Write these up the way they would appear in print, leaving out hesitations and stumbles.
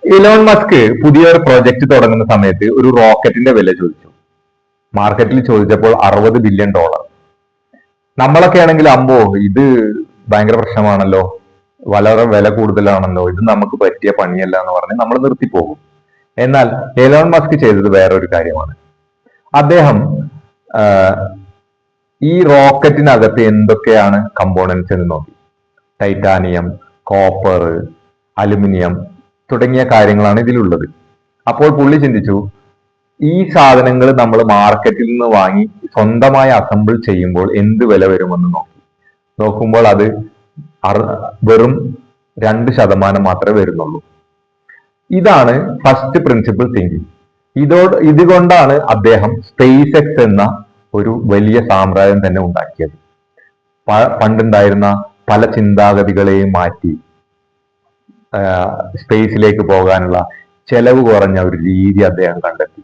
Elon Musk പുതിയൊരു project തുടങ്ങുന്ന സമയത്ത് ഒരു റോക്കറ്റിന്റെ വില ചോദിച്ചു. മാർക്കറ്റിൽ ചോദിച്ചപ്പോൾ $60 ബില്യൺ. നമ്മളൊക്കെ ആണെങ്കിൽ അമ്പോ ഇത് ഭയങ്കര പ്രശ്നമാണല്ലോ, വളരെ വില കൂടുതലാണല്ലോ, ഇത് നമുക്ക് പറ്റിയ പണിയല്ല എന്ന് പറഞ്ഞ് നമ്മൾ നിർത്തിപ്പോകും. എന്നാൽ എലോൺ മസ്ക് ചെയ്തത് വേറൊരു കാര്യമാണ്. അദ്ദേഹം ആഹ്, ഈ റോക്കറ്റിനകത്ത് എന്തൊക്കെയാണ് കമ്പോണൻസ് എന്ന് നോക്കി. ടൈറ്റാനിയം, കോപ്പർ, അലുമിനിയം തുടങ്ങിയ കാര്യങ്ങളാണ് ഇതിലുള്ളത്. അപ്പോൾ പുള്ളി ചിന്തിച്ചു, ഈ സാധനങ്ങൾ നമ്മൾ മാർക്കറ്റിൽ നിന്ന് വാങ്ങി സ്വന്തമായി അസംബിൾ ചെയ്യുമ്പോൾ എന്ത് വില വരുമെന്ന് നോക്കുമ്പോൾ അത് വെറും 2% മാത്രമേ വരുന്നുള്ളൂ. ഇതാണ് ഫസ്റ്റ് പ്രിൻസിപ്പിൾ തിങ്കിങ്. ഇതുകൊണ്ടാണ് അദ്ദേഹം സ്പേസ് എക്സ് എന്ന ഒരു വലിയ സാമ്രാജ്യം തന്നെ ഉണ്ടാക്കിയത്. പണ്ടുണ്ടായിരുന്ന പല ചിന്താഗതികളെയും മാറ്റി സ്പേസിലേക്ക് പോകാനുള്ള ചെലവ് കുറഞ്ഞ ഒരു രീതി അദ്ദേഹം കണ്ടെത്തി.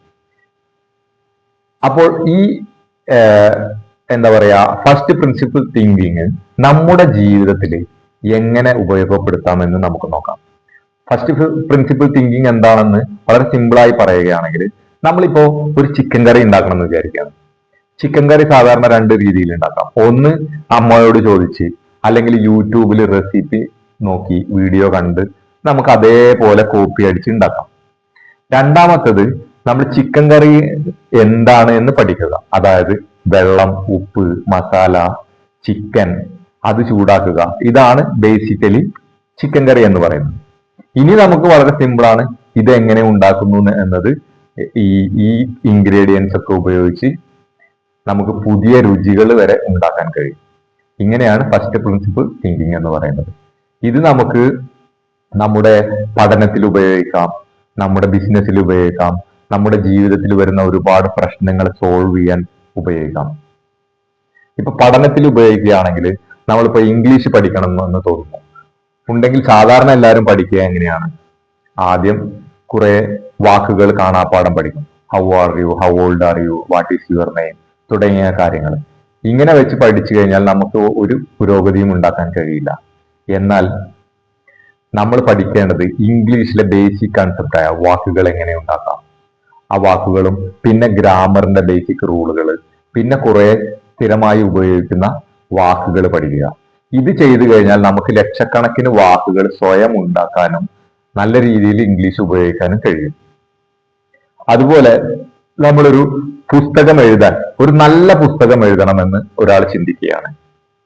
അപ്പോൾ ഈ എന്താ പറയാ, ഫസ്റ്റ് പ്രിൻസിപ്പിൾ തിങ്കിങ് നമ്മുടെ ജീവിതത്തിൽ എങ്ങനെ ഉപയോഗപ്പെടുത്താമെന്ന് നമുക്ക് നോക്കാം. ഫസ്റ്റ് പ്രിൻസിപ്പിൾ തിങ്കിങ് എന്താണെന്ന് വളരെ സിമ്പിളായി പറയുകയാണെങ്കിൽ, നമ്മളിപ്പോ ഒരു ചിക്കൻ കറി ഉണ്ടാക്കണം എന്ന് വിചാരിക്കുകയാണ്. ചിക്കൻ കറി സാധാരണ 2 രീതിയിൽ ഉണ്ടാക്കാം. ഒന്ന്, അമ്മയോട് ചോദിച്ച് അല്ലെങ്കിൽ യൂട്യൂബിൽ റെസിപ്പി നോക്കി വീഡിയോ കണ്ട് നമുക്ക് അതേപോലെ കോപ്പി അടിച്ച് ഉണ്ടാക്കാം. രണ്ടാമത്തത്, നമ്മൾ ചിക്കൻ കറി എന്താണ് എന്ന് പഠിക്കുക. അതായത് വെള്ളം, ഉപ്പ്, മസാല, ചിക്കൻ അത് ചൂടാക്കുക. ഇതാണ് ബേസിക്കലി ചിക്കൻ കറി എന്ന് പറയുന്നത്. ഇനി നമുക്ക് വളരെ സിമ്പിളാണ് ഇത് എങ്ങനെ ഉണ്ടാക്കുന്നു എന്നത്. ഈ ഇൻഗ്രീഡിയൻസ് ഒക്കെ ഉപയോഗിച്ച് നമുക്ക് പുതിയ രുചികൾ വരെ ഉണ്ടാക്കാൻ കഴിയും. ഇങ്ങനെയാണ് ഫസ്റ്റ് പ്രിൻസിപ്പിൾ തിങ്കിങ് എന്ന് പറയുന്നത്. ഇത് നമുക്ക് നമ്മുടെ പഠനത്തിൽ ഉപയോഗിക്കാം, നമ്മുടെ ബിസിനസ്സിൽ ഉപയോഗിക്കാം, നമ്മുടെ ജീവിതത്തിൽ വരുന്ന ഒരുപാട് പ്രശ്നങ്ങൾ സോൾവ് ചെയ്യാൻ ഉപയോഗിക്കാം. ഇപ്പൊ പഠനത്തിൽ ഉപയോഗിക്കുകയാണെങ്കിൽ, നമ്മളിപ്പോ ഇംഗ്ലീഷ് പഠിക്കണം എന്ന് തോന്നുന്നു ഉണ്ടെങ്കിൽ സാധാരണ എല്ലാവരും പഠിക്കുക എങ്ങനെയാണ്? ആദ്യം കുറെ വാക്കുകൾ കാണാപ്പാഠം പഠിക്കും. How are you, how old are you, what is your name തുടങ്ങിയ കാര്യങ്ങൾ. ഇങ്ങനെ വെച്ച് പഠിച്ചു കഴിഞ്ഞാൽ നമുക്ക് ഒരു പുരോഗതിയും ഉണ്ടാക്കാൻ കഴിയില്ല. എന്നാൽ നമ്മൾ പഠിക്കേണ്ടത് ഇംഗ്ലീഷിലെ ബേസിക് കൺസെപ്റ്റായ വാക്കുകൾ എങ്ങനെ ഉണ്ടാക്കാം, ആ വാക്കുകളും പിന്നെ ഗ്രാമറിന്റെ ബേസിക് റൂളുകൾ, പിന്നെ കുറെ സ്ഥിരമായി ഉപയോഗിക്കുന്ന വാക്കുകൾ പഠിക്കുക. ഇത് ചെയ്തു കഴിഞ്ഞാൽ നമുക്ക് ലക്ഷക്കണക്കിന് വാക്കുകൾ സ്വയം ഉണ്ടാക്കാനും നല്ല രീതിയിൽ ഇംഗ്ലീഷ് ഉപയോഗിക്കാനും കഴിയും. അതുപോലെ നമ്മളൊരു പുസ്തകം എഴുതാൻ, ഒരു നല്ല പുസ്തകം എഴുതണമെന്ന് ഒരാൾ ചിന്തിക്കുകയാണ്.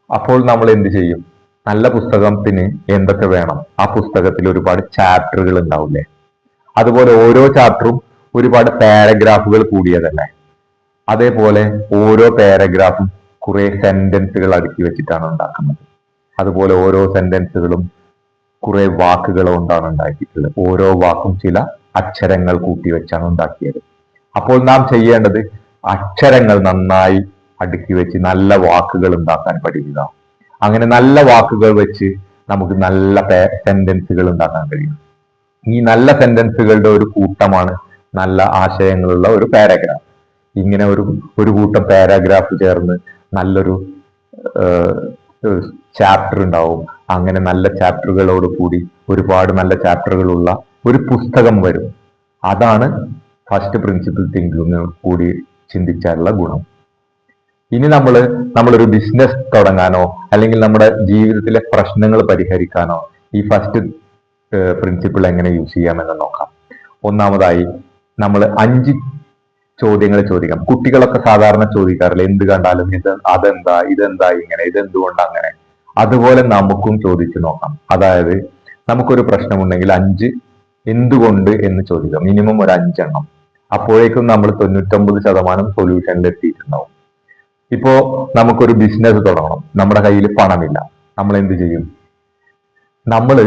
അപ്പോൾ നമ്മൾ എന്ത് ചെയ്യും? നല്ല പുസ്തകത്തിന് എന്തൊക്കെ വേണം? ആ പുസ്തകത്തിൽ ഒരുപാട് ചാപ്റ്ററുകൾ ഉണ്ടാവില്ലേ? അതുപോലെ ഓരോ ചാപ്റ്ററും ഒരുപാട് പാരഗ്രാഫുകൾ കൂടിയതല്ലേ? അതേപോലെ ഓരോ പാരഗ്രാഫും കുറെ സെന്റൻസുകൾ അടുക്കി വെച്ചിട്ടാണ് ഉണ്ടാക്കുന്നത്. അതുപോലെ ഓരോ സെന്റൻസുകളും കുറെ വാക്കുകൾ കൊണ്ടാണ് ഉണ്ടാക്കിയിട്ടുള്ളത്. ഓരോ വാക്കും ചില അക്ഷരങ്ങൾ കൂട്ടി വെച്ചാണ് ഉണ്ടാക്കിയത്. അപ്പോൾ നാം ചെയ്യേണ്ടത് അക്ഷരങ്ങൾ നന്നായി അടുക്കി വെച്ച് നല്ല വാക്കുകൾ ഉണ്ടാക്കാൻ പഠിക്കുക. അങ്ങനെ നല്ല വാക്കുകൾ വെച്ച് നമുക്ക് നല്ല സെന്റൻസുകൾ ഉണ്ടാക്കാൻ കഴിയും. ഈ നല്ല സെന്റൻസുകളുടെ ഒരു കൂട്ടമാണ് നല്ല ആശയങ്ങളുള്ള ഒരു പാരഗ്രാഫ്. ഇങ്ങനെ ഒരു കൂട്ടം പാരഗ്രാഫ് ചേർന്ന് നല്ലൊരു ചാപ്റ്റർ ഉണ്ടാവും. അങ്ങനെ നല്ല ചാപ്റ്ററുകളോട് കൂടി ഒരുപാട് നല്ല ചാപ്റ്ററുകളുള്ള ഒരു പുസ്തകം വരും. അതാണ് ഫസ്റ്റ് പ്രിൻസിപ്പിൾ തിങ്കിങ് കൂടി ചിന്തിച്ചാലുള്ള ഗുണം. ഇനി നമ്മളൊരു ബിസിനസ് തുടങ്ങാനോ അല്ലെങ്കിൽ നമ്മുടെ ജീവിതത്തിലെ പ്രശ്നങ്ങൾ പരിഹരിക്കാനോ ഈ ഫസ്റ്റ് പ്രിൻസിപ്പിൾ എങ്ങനെ യൂസ് ചെയ്യാമെന്ന് നോക്കാം. ഒന്നാമതായി നമ്മൾ 5 ചോദ്യങ്ങൾ ചോദിക്കാം. കുട്ടികളൊക്കെ സാധാരണ ചോദിക്കാറില്ല, എന്ത് കണ്ടാലും അതെന്താ, ഇതെന്താ ഇങ്ങനെ, ഇതെന്തുകൊണ്ട് അങ്ങനെ. അതുപോലെ നമുക്കും ചോദിച്ചു നോക്കാം. അതായത് നമുക്കൊരു പ്രശ്നമുണ്ടെങ്കിൽ 5 എന്തുകൊണ്ട് എന്ന് ചോദിക്കാം. മിനിമം ഒരു 5 എണ്ണം. അപ്പോഴേക്കും നമ്മൾ 99% സൊല്യൂഷനിൽ എത്തിയിട്ടുണ്ടാവും. ഇപ്പോ നമുക്കൊരു ബിസിനസ് തുടങ്ങണം, നമ്മുടെ കയ്യിൽ പണമില്ല. നമ്മൾ എന്ത് ചെയ്യും? നമ്മൾ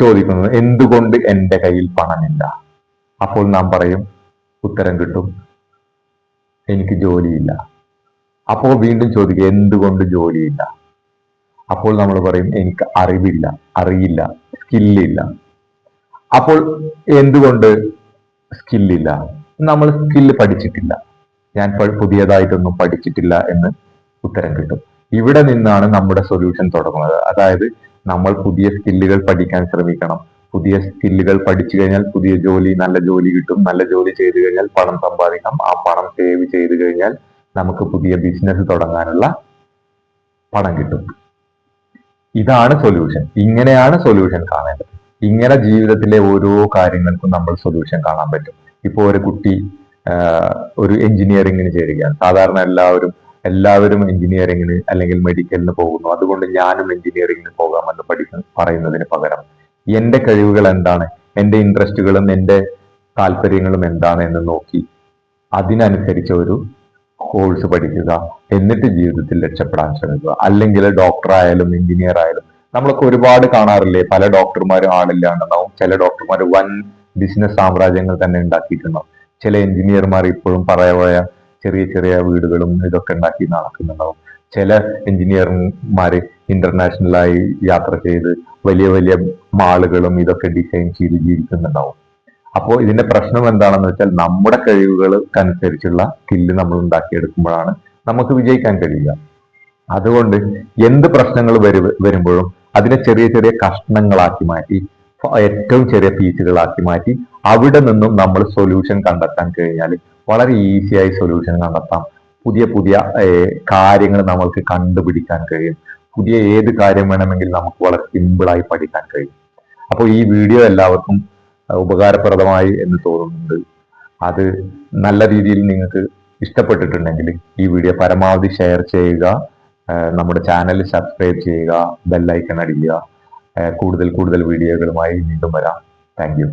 ചോദിക്കുന്നത് എന്തുകൊണ്ട് എൻ്റെ കയ്യിൽ പണമില്ല. അപ്പോൾ നാം പറയും, ഉത്തരം കിട്ടും, എനിക്ക് ജോലിയില്ല. അപ്പോൾ വീണ്ടും ചോദിക്കുക, എന്തുകൊണ്ട് ജോലിയില്ല. അപ്പോൾ നമ്മൾ പറയും, എനിക്ക് അറിയില്ല, സ്കില്ലില്ല. അപ്പോൾ എന്തുകൊണ്ട് സ്കില്ലില്ല? നമ്മൾ സ്കില്ല് പഠിച്ചിട്ടില്ല, ഞാൻ പുതിയതായിട്ടൊന്നും പഠിച്ചിട്ടില്ല എന്ന് ഉത്തരം കിട്ടും. ഇവിടെ നിന്നാണ് നമ്മുടെ സൊല്യൂഷൻ തുടങ്ങുന്നത്. അതായത് നമ്മൾ പുതിയ സ്കില്ലുകൾ പഠിക്കാൻ ശ്രമിക്കണം, പുതിയ സ്കില്ലുകൾ പഠിച്ചു കഴിഞ്ഞാൽ പുതിയ ജോലി, നല്ല ജോലി കിട്ടും. നല്ല ജോലി ചെയ്തു കഴിഞ്ഞാൽ പണം സമ്പാദിക്കാം. ആ പണം സേവ് ചെയ്തു കഴിഞ്ഞാൽ നമുക്ക് പുതിയ ബിസിനസ് തുടങ്ങാനുള്ള പണം കിട്ടും. ഇതാണ് സൊല്യൂഷൻ. ഇങ്ങനെയാണ് സൊല്യൂഷൻ കാണേണ്ടത്. ഇങ്ങനെ ജീവിതത്തിലെ ഓരോ കാര്യങ്ങൾക്കും നമ്മൾ സൊല്യൂഷൻ കാണാൻ പറ്റും. ഇപ്പൊ ഒരു കുട്ടി ഒരു എഞ്ചിനീയറിംഗിന് ചേരുകയാണ്. സാധാരണ എല്ലാവരും എഞ്ചിനീയറിംഗിന് അല്ലെങ്കിൽ മെഡിക്കലിന് പോകുന്നു. അതുകൊണ്ട് ഞാനും എഞ്ചിനീയറിംഗിന് പോകാമെന്ന് പറയുന്നതിന് പകരം എന്റെ കഴിവുകൾ എന്താണ്, എന്റെ ഇൻട്രസ്റ്റുകളും എന്റെ താല്പര്യങ്ങളും എന്താണ് എന്ന് നോക്കി അതിനനുസരിച്ച് ഒരു കോഴ്സ് പഠിക്കുക. എന്നിട്ട് ജീവിതത്തിൽ രക്ഷപ്പെടാൻ ശ്രമിക്കുക. അല്ലെങ്കിൽ ഡോക്ടർ ആയാലും എഞ്ചിനീയർ ആയാലും നമ്മളൊക്കെ ഒരുപാട് കാണാറില്ലേ, പല ഡോക്ടർമാരും ആളില്ലാണ്ടാവും. ചില ഡോക്ടർമാർ വൻ ബിസിനസ് സാമ്രാജ്യങ്ങൾ തന്നെ ഉണ്ടാക്കിയിട്ടുണ്ടാവും. ചില എഞ്ചിനീയർമാർ ഇപ്പോഴും പറയാ ചെറിയ ചെറിയ വീടുകളും ഇതൊക്കെ ഉണ്ടാക്കി നടക്കുന്നുണ്ടാവും. ചില എഞ്ചിനീയർമാര് ഇന്റർനാഷണലായി യാത്ര ചെയ്ത് വലിയ വലിയ മാളുകളും ഇതൊക്കെ ഡിസൈൻ ചെയ്ത് ജീവിക്കുന്നുണ്ടാവും. അപ്പോൾ ഇതിന്റെ പ്രശ്നം എന്താണെന്ന് വെച്ചാൽ നമ്മുടെ കഴിവുകൾക്കനുസരിച്ചുള്ള സ്കില്ല് നമ്മൾ ഉണ്ടാക്കിയെടുക്കുമ്പോഴാണ് നമുക്ക് വിജയിക്കാൻ കഴിയുക. അതുകൊണ്ട് എന്ത് പ്രശ്നങ്ങൾ വരുമ്പോഴും അതിനെ ചെറിയ ചെറിയ കഷ്ണങ്ങളാക്കി മാറ്റി, ഏറ്റവും ചെറിയ പീസുകളാക്കി മാറ്റി അവിടെ നിന്നും നമ്മൾ സൊല്യൂഷൻ കണ്ടെത്താൻ കഴിഞ്ഞാൽ വളരെ ഈസിയായി സൊല്യൂഷൻ കണ്ടെത്താം. പുതിയ പുതിയ കാര്യങ്ങൾ നമ്മൾക്ക് കണ്ടുപിടിക്കാൻ കഴിയും. പുതിയ ഏത് കാര്യം വേണമെങ്കിൽ നമുക്ക് വളരെ സിമ്പിളായി പഠിക്കാൻ കഴിയും. അപ്പോൾ ഈ വീഡിയോ എല്ലാവർക്കും ഉപകാരപ്രദമായി എന്ന് തോന്നുന്നുണ്ട്. അത് നല്ല രീതിയിൽ നിങ്ങൾക്ക് ഇഷ്ടപ്പെട്ടിട്ടുണ്ടെങ്കിൽ ഈ വീഡിയോ പരമാവധി ഷെയർ ചെയ്യുക. നമ്മുടെ ചാനൽ സബ്സ്ക്രൈബ് ചെയ്യുക, ബെല്ലൈക്കൺ അടിക്കുക. കൂടുതൽ വീഡിയോകളുമായി വീണ്ടും വരാം. Thank you.